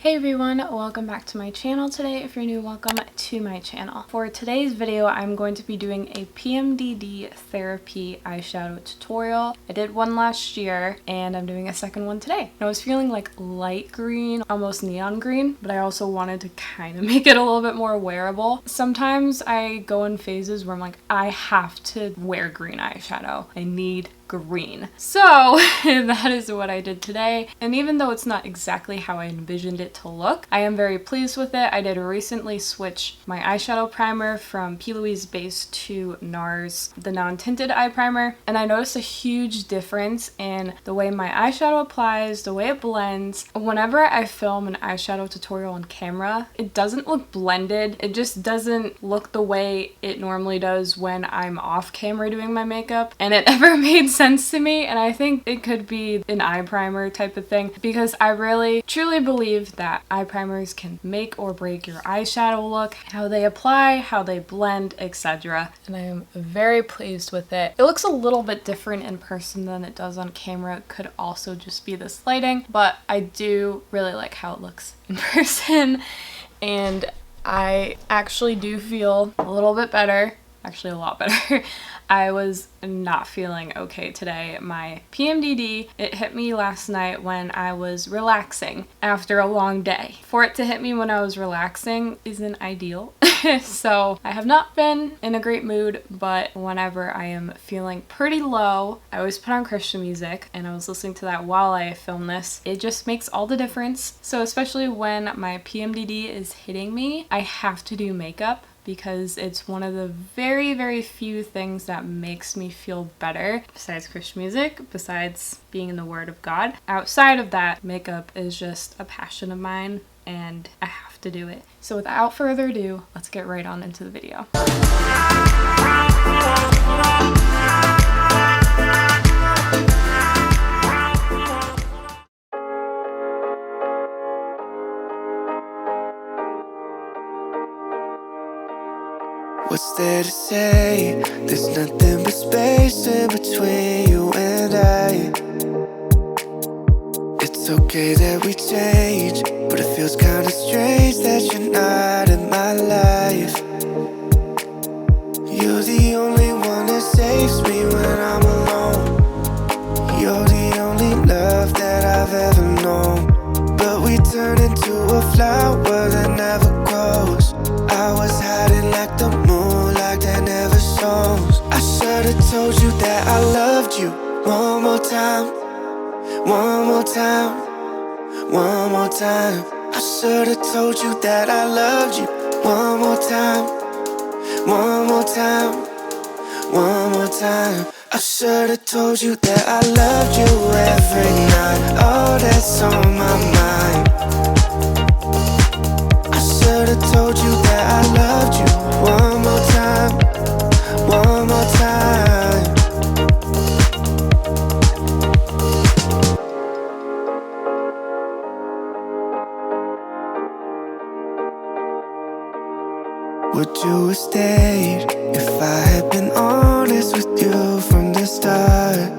Hey everyone, welcome back to my channel today. If you're new, welcome to my channel. For today's video, I'm going to be doing a PMDD therapy eyeshadow tutorial. I did one last year and I'm doing a second one today. And I was feeling like light green, almost neon green, but I also wanted to kind of make it a little bit more wearable. Sometimes I go in phases where I'm like, I have to wear green eyeshadow. I need green. So that is what I did today. And even though it's not exactly how I envisioned it to look, I am very pleased with it. I did recently switch my eyeshadow primer from P. Louise Base to NARS, the non-tinted eye primer. And I noticed a huge difference in the way my eyeshadow applies, the way it blends. Whenever I film an eyeshadow tutorial on camera, it doesn't look blended. It just doesn't look the way it normally does when I'm off camera doing my makeup. And it never made sense to me, and I think it could be an eye primer type of thing because I really truly believe that eye primers can make or break your eyeshadow look, how they apply, how they blend, etc. And I am very pleased with it. It looks a little bit different in person than it does on camera. It could also just be this lighting, but I do really like how it looks in person, and I actually do feel a little bit better. Actually, a lot better. I was not feeling okay today. My PMDD, it hit me last night when I was relaxing after a long day. For it to hit me when I was relaxing isn't ideal. So I have not been in a great mood, but whenever I am feeling pretty low, I always put on Christian music, and I was listening to that while I film this. It just makes all the difference. So especially when my PMDD is hitting me, I have to do makeup, because it's one of the very, very few things that makes me feel better besides Christian music, besides being in the Word of God. Outside of that, makeup is just a passion of mine and I have to do it. So without further ado, let's get right on into the video. What's there to say? There's nothing but space in between you and I. It's okay that we change, but it feels kinda strange that you're not in my life. You're the only one that saves me when I'm alone. You're the only love that I've ever known. But we turn into a flower that never grows. I was hiding like the moon, like that never shows. I should've told you that I loved you. One more time, one more time, one more time. I should've told you that I loved you. One more time, one more time, one more time. I should've told you that I loved you every night. Oh, that's on my mind. I should've told you that I loved you. One more time, one more time. Would you have stayed if I had been honest with you from the start?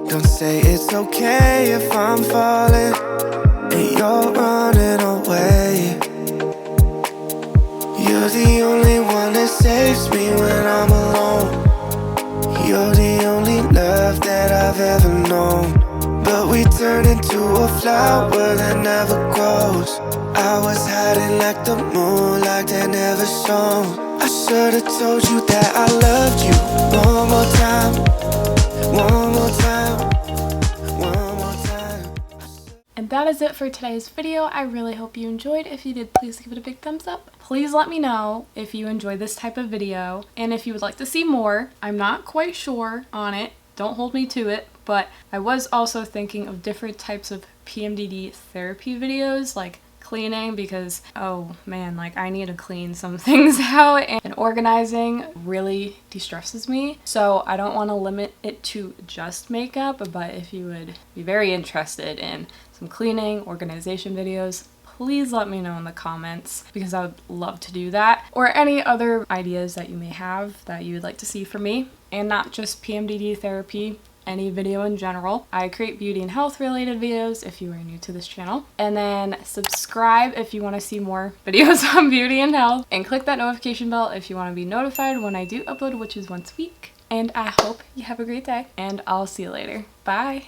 Don't say it's okay if I'm falling and you're running away. You're the only one that saves me when I'm alone. You're the only love that I've ever known. But we turn into a flower that never grows. I was hiding like the moon, like that never shone. I should've told you that I loved you. One more time, one more time, one more time. And that is it for today's video. I really hope you enjoyed. If you did, please give it a big thumbs up. Please let me know if you enjoy this type of video and if you would like to see more. I'm not quite sure on it. Don't hold me to it, but I was also thinking of different types of PMDD therapy videos, like cleaning, because oh man, like I need to clean some things out, and organizing really de-stresses me. So I don't want to limit it to just makeup, but if you would be very interested in some cleaning, organization videos, please let me know in the comments, because I would love to do that, or any other ideas that you may have that you would like to see from me. And not just PMDD therapy, any video in general. I create beauty and health related videos if you are new to this channel. And then subscribe if you want to see more videos on beauty and health. And click that notification bell if you want to be notified when I do upload, which is once a week. And I hope you have a great day, and I'll see you later. Bye!